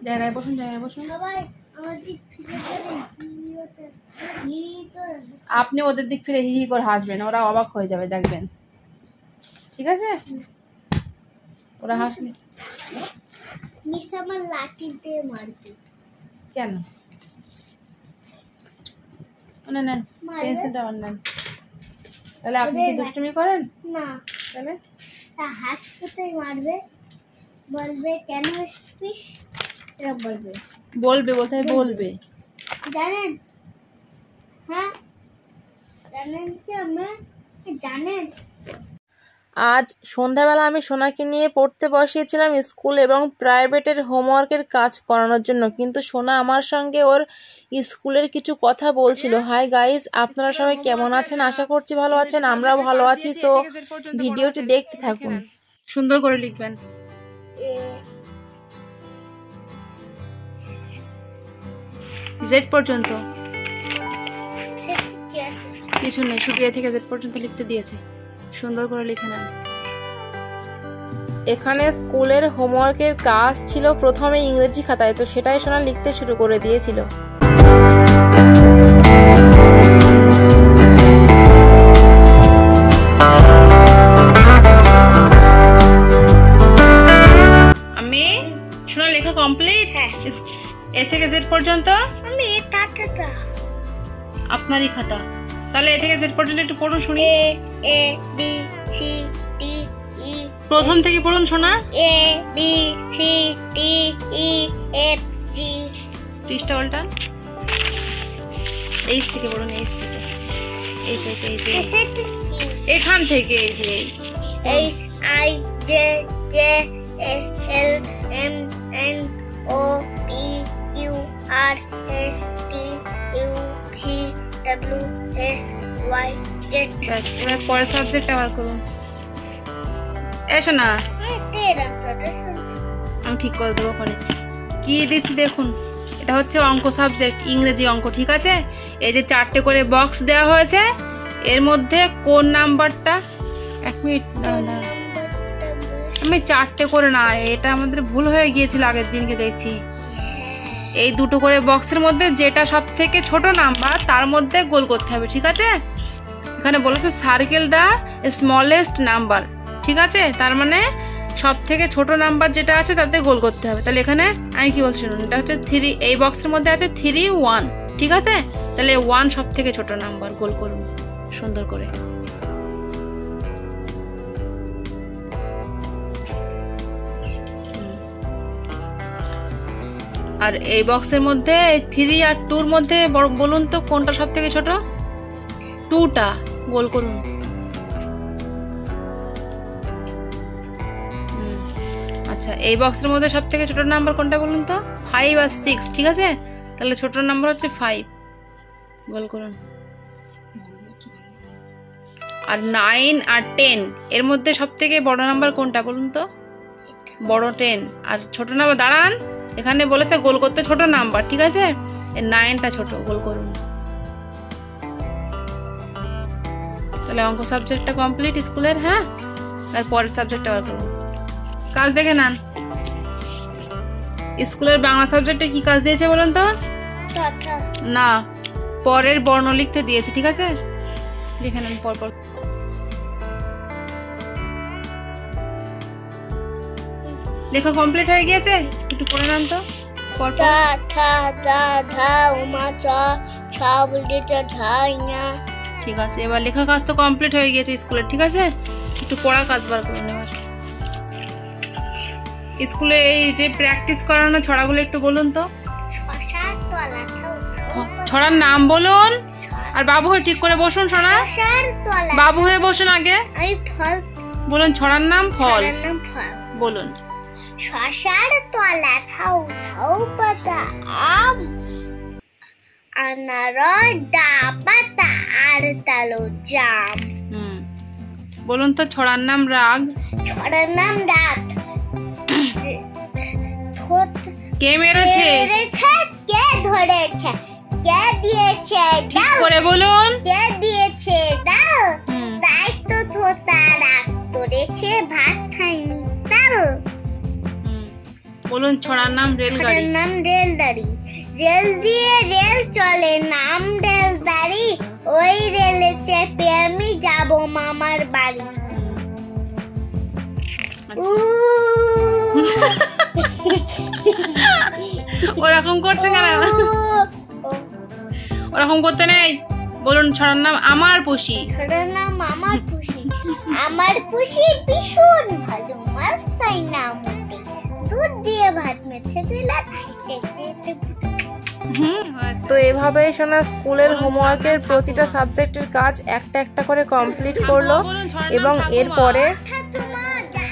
জায়গায় বসুন, জায়গায় বসুন। আপনি ওদের দিক ফিরে হি হি করে হাসবেন, ওরা অবাক হয়ে যাবে, দেখবেন। ঠিক আছে? ওরা হাসলে মিস আমার লাঠি দিয়ে মারবে। কেন? নেন নেন, পেন্সিলটা নেন। তাহলে আপনি কি দুষ্টুমি করেন? না। তাহলে হাসতে মারবে, বলবে কেন হাসছিস, এরা বলবে। বলবে, বলতে বলবে। জানেন? হ্যাঁ জানেন কি আমরা জানেন? আজ সন্ধ্যাবেলা আমি সোনাকে নিয়ে পড়তে বসিয়েছিলাম স্কুল এবং প্রাইভেটের হোমওয়ার্কের কাজ করানোর জন্য, কিন্তু সোনা আমার সঙ্গে ওর স্কুলের কিছু কথা বলছিল। হাই গাইস, আপনারা সবাই কেমন আছেন? আশা করছি ভালো আছেন, আমরাও ভালো আছি। সো ভিডিওটি দেখতে থাকুন। সুন্দর করে লিখবেন। জেড পর্যন্ত কিছু নেই, শুধু এ থেকে জেড পর্যন্ত লিখতে দিয়েছে। সুন্দর করে লিখে নেন। এখানে স্কুলের হোমওয়ার্কের কাজ ছিল প্রথমে ইংরেজি খাতায়, তো সেটাই সোনা লিখতে শুরু করে দিয়েছিল। আমি সোনা লেখা কমপ্লিট? হ্যাঁ। এ থেকে জেড পর্যন্ত আমি এটা খাতা, আপনারই খাতা। তাহলে এ থেকে জেড পর্যন্ত একটু পড়ুন শুনি। A B C D E. প্রথম থেকে পড়ুন সোনা। A B C D E F G. পৃষ্ঠা উল্টান। এইচ থেকে পড়ুন, এইচ থেকে। এই সাইডে, এই যে এখান থেকে, এই যে H I J J L M N O P Q R S T U V W S Y Z. ব্যাস, এবার পরের সাবজেক্ট আবার করুন। এসো না, আমি ঠিক করে দেবো পরে। কি দিচ্ছি দেখুন, এটা হচ্ছে অঙ্ক সাবজেক্ট, ইংরেজি অঙ্ক। ঠিক আছে? এই যে 4টে করে বক্স দেওয়া হয়েছে, এর মধ্যে কোন নাম্বারটা, 1 মিনিট আমি 4টে করে না, এটা আমাদের ভুল হয়ে গিয়েছিল আগের দিনকে দেখছি। এই 2টো করে বক্সের মধ্যে যেটা সব থেকে ছোট নাম্বার তার মধ্যে গোল করতে হবে। ঠিক আছে? এখানে বলেছে সার্কেল দা স্মলেস্ট নাম্বার। ঠিক আছে? তার মানে সব থেকে ছোট নাম্বার যেটা আছে তাতে গোল করতে হবে। তাহলে এখানে আমি কি বলছি শুনুন, এটা হচ্ছে 3, এই বক্সের মধ্যে আছে 3 1। ঠিক আছে? তাহলে 1 সব থেকে ছোট নাম্বার, গোল করুন সুন্দর করে। আর এই বক্সের মধ্যে 3 আর 2-র মধ্যে বলুন তো কোনটা সব থেকে ছোট? 2টা, গোল করুন। আচ্ছা, এই বক্সের মধ্যে সব থেকে ছোট নাম্বার কোনটা বলুন তো? 5 আর 6। ঠিক আছে? তাহলে ছোট নাম্বার হচ্ছে 5, গোল করুন। আর 9 আর 10 এর মধ্যে সব থেকে বড় নাম্বার কোনটা বলুন তো? বড় 10। আর ছোট নাম্বার, দাঁড়ান, এখানে বলেছে গোল করতে ছোট নাম্বার। ঠিক আছে? এই 9টা ছোট, গোল করুন। তাহলে অঙ্ক সাবজেক্টটা কমপ্লিট স্কুলের। হ্যাঁ, আর পরের সাবজেক্টটা আবার করুন। কাজ দেখে নেন। স্কুলের বাংলা সাবজেক্টে কি কাজ দিয়েছে বলুন তো? না, পরের বর্ণ লিখতে দিয়েছে। ঠিক আছে? লিখে নেন পর পর। লেখা কমপ্লিট হয়ে গিয়েছে, একটু পড়ে নেন তো পর পর। ঠিক আছে, এবার লেখা কাজ তো কমপ্লিট হয়ে গিয়েছে স্কুলের। ঠিক আছে? একটু পড়া কাজ বার করুন এবার। স্কুলে এই যে প্র্যাকটিস করানো ছড়াগুলো একটু বলুন তো। ছড়ার নাম বলুন। আর বাবু হয়ে ঠিক করে বসুন সোনা, বাবু হয়ে বসুন আগে। বলুন ছড়ার নাম। ফল বলুন। শশার তলা থাউ থাউ পাতা আম, আনারস ডাবাতা আর তালো জাম। বলুন তো ছড়ার নাম রাগ। ছড়ার নাম রাগ। কে মেরেছে? কে ধরেছে? কে দিয়েছে? ঠিক করে বলুন। কে দিয়েছে? দাও। তাই তো থোতা রাগ করেছে, ভাত খাইনি। দাও। বলুন ছড়ার নাম রেলগাড়ি। ছড়ার নাম রেলগাড়ি। রেল দিয়ে রেল চলে, নাম রেলগাড়ি। ওই রেলে চেপে আমি যাব মামার বাড়ি। ওরকম করছে কেন? ওরকম করতে নেই। বলুন ছড়ার নাম আমার পুষি। ছড়ার নাম আমার পুষি। আমার পুষি ভীষণ ভালো, মাছ খাই না মোটে, দুধ দিয়ে ভাত মেখে দিলে তো এভাবেই শোনা স্কুলের হোমওয়ার্কের প্রতিটা সাবজেক্টের কাজ একটা একটা করে কমপ্লিট করলো এবং এরপরে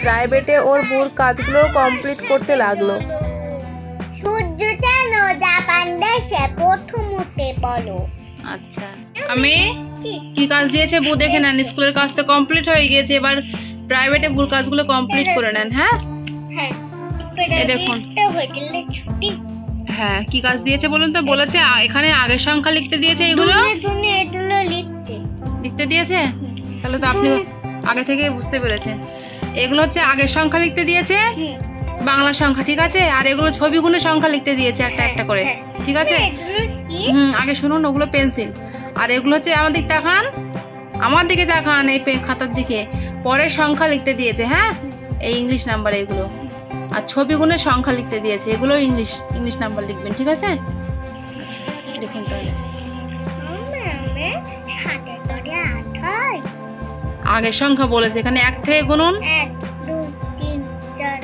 প্রাইভেটে ওর বুর কাজগুলো কমপ্লিট করতে লাগলো। সূর্য কেন জাপান দেশে প্রথম উঠে বলো। আচ্ছা, আমি কি কাজ দিয়েছে বউ দেখে নেন। স্কুলের কাজ তো কমপ্লিট হয়ে গিয়েছে, এবার প্রাইভেটে বুর কাজগুলো কমপ্লিট করে নেন। হ্যাঁ এই দেখুন। হ্যাঁ কি কাজ দিয়েছে বলুন তো? বলেছে এখানে আগের সংখ্যা লিখতে দিয়েছে। এগুলো লিখতে দিয়েছে, তাহলে তো আপনি আগে থেকে বুঝতে পেরেছেন। এগুলো হচ্ছে আগের সংখ্যা লিখতে দিয়েছে, বাংলা সংখ্যা, ঠিক আছে। আর এগুলো ছবি গুণের সংখ্যা লিখতে দিয়েছে একটা একটা করে, ঠিক আছে। আগে শুনুন, ওগুলো পেন্সিল। আর এগুলো হচ্ছে আমার দিকে তাকান, আমার দিকে তাকান, এই খাতার দিকে পরের সংখ্যা লিখতে দিয়েছে। হ্যাঁ এই ইংলিশ নাম্বার এগুলো। আর ছবি গুণের সংখ্যা লিখতে দিয়েছে, এগুলো ইংলিশ নাম্বার লিখবেন, ঠিক আছে। আচ্ছা দেখুন তাহলে আগের সংখ্যা বলেছে, এখানে 1 থেকে গুনুন। 1 2 3 4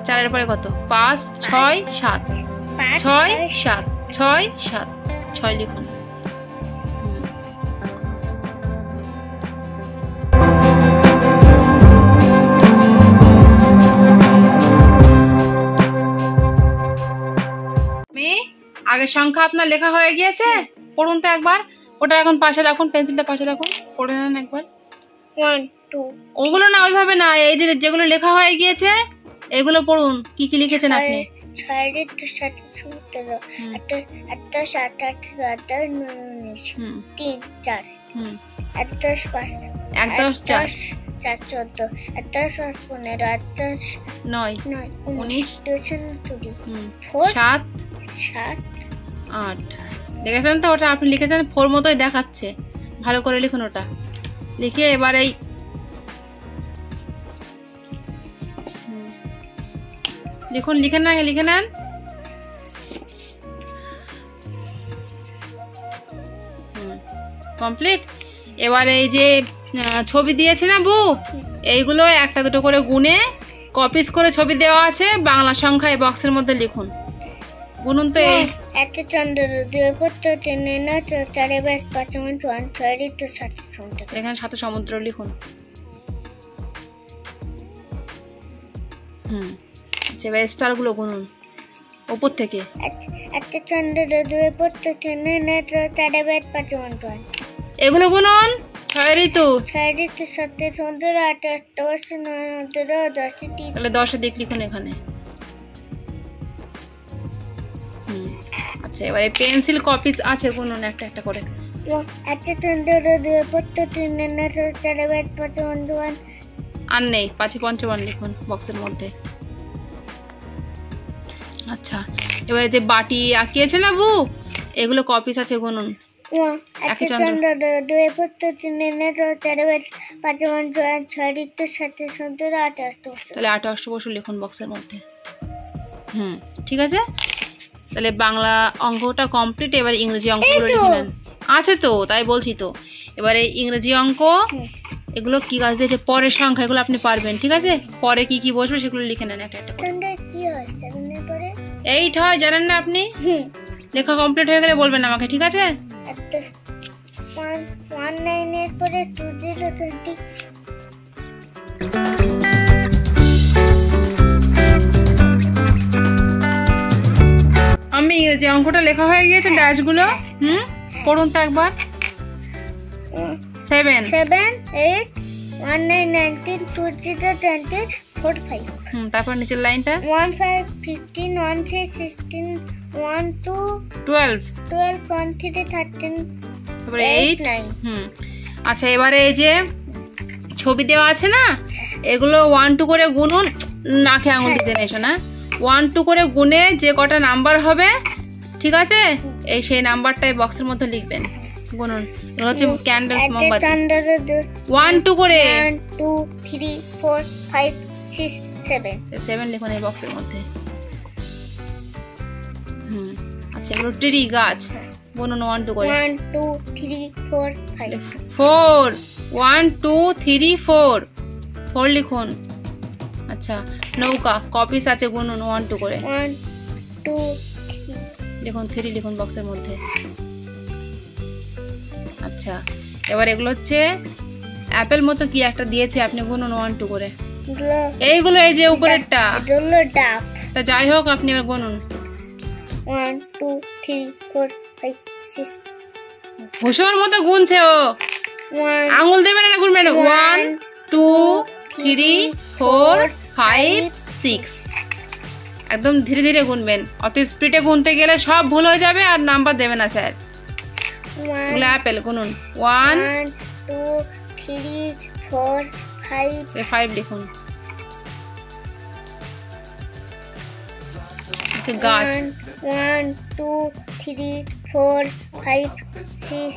4 পরে কত? 5 6 7 6 7 6 7 6 লিখুন। আগের সংখ্যা আপনার লেখা হয়ে গিয়েছে, পড়ুন তো একবার। ওটা এখন পাশে রাখুন, পেন্সিলটা পাশে রাখুন, পড়ে নেন একবার। 1 2 ওগুলো না, ওইভাবে না, এই যে যেগুলো লেখা হয়ে গিয়েছে এগুলো পড়ুন। কি কি লিখেছেন আপনি? 6 7 17 28 28 3 4 28 5 28 4 4 14 28 15 28 9 19 7 7 8 দেখেছেন তো? ওটা আপনি লিখেছেন 4 মতোই দেখাচ্ছে। ভালো করে লিখুন ওটা। লিখে এবার এই লিখুন, লিখে নেন। কমপ্লিট। এবার এই যে ছবি দিয়েছে না বউ, এইগুলো একটা দুটো করে গুনে কপিস করে ছবি দেওয়া আছে, বাংলা সংখ্যা এই বক্সের মধ্যে লিখুন। গুনুন তো। একটা চন্দ্র, 2 পত্র, 3 না 4 5 5 1 6 তো 7 সমুদ্র। এখানে 7 সমুদ্র লিখুন। আচ্ছা এবার স্টার গুলো গুনুন উপর থেকে। একটা চন্দ্র, 2 পত্র, 3 না 4 5 5 1 এগুলো গুনুন। 6 ঋতু 7 সমুদ্র, 8 10 9 10 30। তাহলে 10 দিক লিখুন এখানে। আচ্ছা এবারে পেন্সিল কপিস আছে, গুনুন একটা একটা করে। একটা চন্দ্র, 2 পত্র, 3 না 4 5 5 1 আর নেই, 5 55 লিখুন বক্সের মধ্যে। আচ্ছা এবারে যে বাটি আঁকিয়েছে না বউ, এগুলো কপিস আছে, গুনুন। একটা চন্দ্র, 2 পত্র, 3 না 4 5 1 6 তো 7 সমুদ্র, 8 8। তাহলে 8 অষ্টবসু লিখুন বক্সের মধ্যে। ঠিক আছে। তাহলে বাংলা অঙ্কটা কমপ্লিট। এবার ইংরেজি অঙ্কগুলো লিখে নেন। আছে তো, তাই বলছি তো। এবারে ইংরেজি অঙ্ক, এগুলো কি কাজ দিয়েছে, পরের সংখ্যা, এগুলো আপনি পারবেন, ঠিক আছে। পরে কি কি বসবে সেগুলো লিখে নেন একটা একটা করে। 8 হয় জানেন না আপনি? লেখা কমপ্লিট হয়ে গেলে বলবেন আমাকে, ঠিক আছে। 19 এর পরে 2 0 20। আমি যে অঙ্কটা লেখা হয়ে গিয়েছে ড্যাশগুলো, পড়ুন তো একবার। 7 8 19 19 20 20 45। তারপর নিচের লাইনটা 1 5 15 1 6 16 1 2 12 12 1 3 13 তারপরে 8 9। আচ্ছা এবারে এই যে ছবি দেওয়া আছে না, এগুলো 1 2 করে গুনুন। নাকে আঙুল দিতে নেই শোনা। 1 2 করে গুনে যে কটা নাম্বার হবে, ঠিক আছে, এই সেই নাম্বারটাই বক্সের মধ্যে লিখবেন। গুনুন, এগুলো হচ্ছে ক্যান্ডেলস, মোমবাতি। 1 2 করে 1 2 3 4 5 6 7 7 লিখুন এই বক্সের মধ্যে। আচ্ছা, এগুলো ট্রি, গাছ। গুনুন 1 2 করে। 1 2 3 4 5 4 1 2 3 4 4 লিখুন। আচ্ছা, নৌকা, কপিস আছে, গুনুন 1 2 করে। 1 2 3 লিখুন 3 লিখুন বক্সের মধ্যে। আচ্ছা, এবার এগুলো হচ্ছে অ্যাপেল মতো কি একটা দিয়েছে, আপনি গুনুন 1 2 করে। এইগুলো এই যে উপরেরটা, এগুলো ডাব। তা যাই হোক আপনি এবার গুনুন। 1 2 3 4 5 6 ঘুষোর মতো গুনছে ও, 1 আঙুল দেবেন না, গুনবেন। 1 2 3 4 5 6 একদম ধীরে ধীরে গুনবেন, অত স্পিডে গুনতে গেলে সব ভুল হয়ে যাবে আর নাম্বার দেবে না স্যার। 1 এগুলো অ্যাপেল, গুনুন 1 2 3 4 5 5 লিখুন। আচ্ছা, গাছ। 1 2 3 4 5 6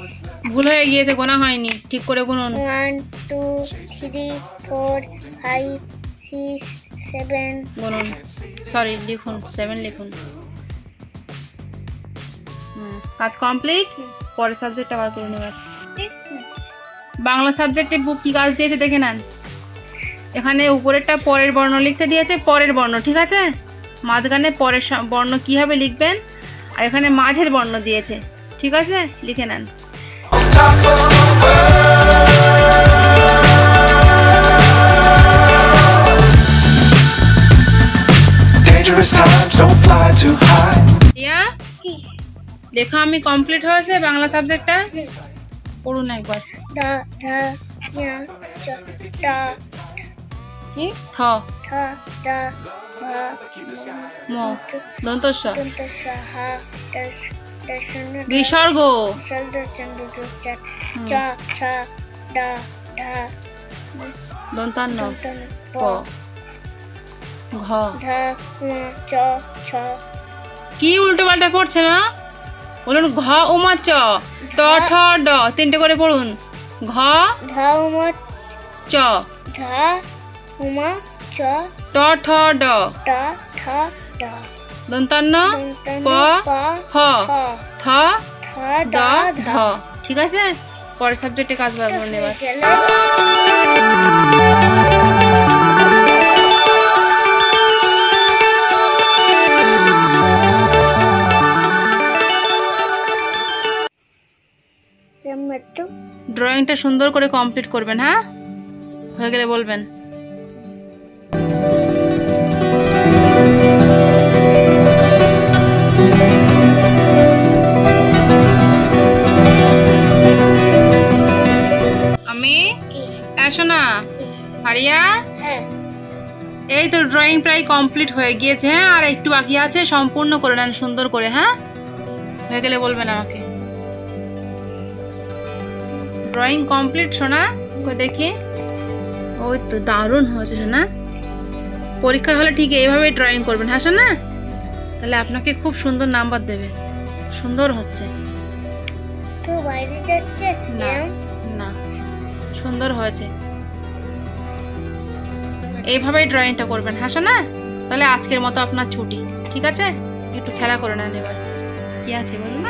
ভুল হয়ে গিয়েছে, গোনা হয়নি, ঠিক করে গুনুন। 1 2 3 4 5 6 7 গুনুন, সরি লিখুন 7 লিখুন। কাজ কমপ্লিট। পরের সাবজেক্ট আবার করে নেবেন। বাংলা সাবজেক্টে বুক কি কাজ দিয়েছে দেখে নেন। এখানে উপরেরটা পরের বর্ণ লিখতে দিয়েছে, পরের বর্ণ, ঠিক আছে, মাঝখানে পরের বর্ণ কিভাবে লিখবেন, আর এখানে মাঝের বর্ণ দিয়েছে, ঠিক আছে, লিখে নেন। লেখা আমি কমপ্লিট হয়েছে বাংলা সাবজেক্টটা। পড়ুন একবার। দা ধা ইয়া টা কি থ থ দা ধা ম দন্তস্ব দন্তস্ব হা দশ দশন বিসর্গ শব্দ চন্দ্র চ ছ ডা ঢা দন্তান্ন দন্তন প ঘ ধা চ ছ কি উল্টো পাল্টা পড়ছে না, বলুন। ঘ উমা চ ট ঠ ড, তিনটে করে পড়ুন। ঘ ধা উমা চ ধা উমা চ ট ঠ ড টা ঠ ড দন্তান্ন দন্তন প প হ থ থ দ দা ধ, ঠিক আছে। পরের সাবজেক্টে কাজ করুন এবার। ড্রয়িংটা সুন্দর করে কমপ্লিট করবেন, হ্যাঁ, হয়ে গেলে বলবেন। আমি শোনা হারিয়া, এই তো ড্রয়িং প্রায় কমপ্লিট হয়ে গিয়েছে, হ্যাঁ, আর একটু বাকি আছে, সম্পূর্ণ করে নেন সুন্দর করে, হ্যাঁ, হয়ে গেলে বলবেন আমাকে। ড্রয়িং কমপ্লিট শোনা, দেখি। ওই তো দারুণ হয়েছে শোনা। পরীক্ষা হলে ঠিক এইভাবে ড্রয়িং করবেন, হ্যাঁ শোনা, তাহলে আপনাকে খুব সুন্দর নাম্বার দেবে। সুন্দর হচ্ছে তো বাইরে যাচ্ছে না, না, সুন্দর হয়েছে। এইভাবেই ড্রয়িংটা করবেন, হ্যাঁ শোনা, তাহলে আজকের মতো আপনার ছুটি, ঠিক আছে। একটু খেলা করে নেন এবার। কি আছে বলুন।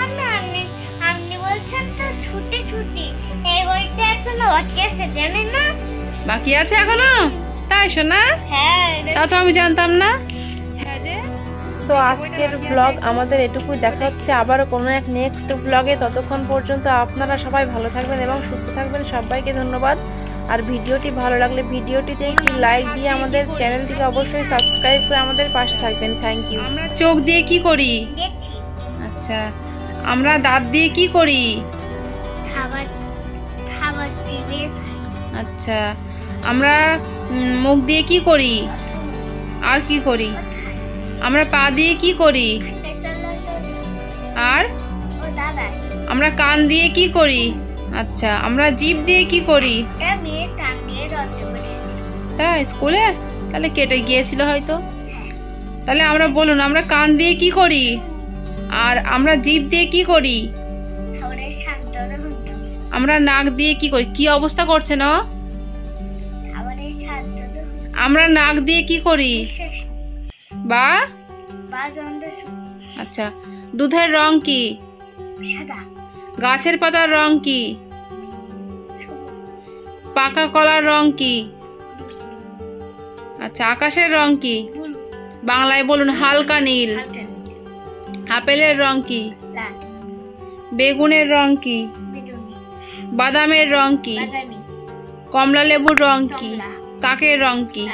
আপনি বলছেন তো ছুটি ছুটি, এই বইটা এখনো বাকি আছে, জানেন না? বাকি আছে এখনো, তাই শোনা? হ্যাঁ, তা তো আমি জানতাম না। সো আজকের ব্লগ আমাদের এটুকুই, দেখা হচ্ছে আবারও কোনো এক নেক্সট ব্লগে। ততক্ষণ পর্যন্ত আপনারা সবাই ভালো থাকবেন এবং সুস্থ থাকবেন। সবাইকে ধন্যবাদ। আর ভিডিওটি ভালো লাগলে ভিডিওটিতে একটি লাইক দিয়ে আমাদের চ্যানেলটিকে অবশ্যই সাবস্ক্রাইব করে আমাদের পাশে থাকবেন। Thank you. আমরা চোখ দিয়ে কি করি? দেখছি। আচ্ছা, আমরা দাঁত দিয়ে কি করি? খাবার খাবার দিবে। আচ্ছা, আমরা মুখ দিয়ে কি করি? আর কি করি? আমরা পা দিয়ে কি করি? আর ও দাদা, আমরা কান দিয়ে কি করি? আচ্ছা, আমরা জিভ দিয়ে কি করি? এটা মেয়ে টান দিয়ে ধরতে পারিস। তাই স্কুলে তাহলে কেটে গিয়েছিল হয়তো। তাহলে আমরা বলুন, আমরা কান দিয়ে কি করি আর আমরা জিভ দিয়ে কি করি? আমরা নাক দিয়ে কি করি? কি অবস্থা করছে না? আমরা নাক দিয়ে কি করি? বা আচ্ছা, দুধের রং কি? গাছের পাতার রং কি? পাকা কলার রং কি? আচ্ছা, আকাশের রং কি? বাংলায় বলুন। হালকা নীল। আপেলের রং কি? বেগুনের রং কি? বাদামের রং কি? কমলা লেবুর রং কি? কাকের রং কি?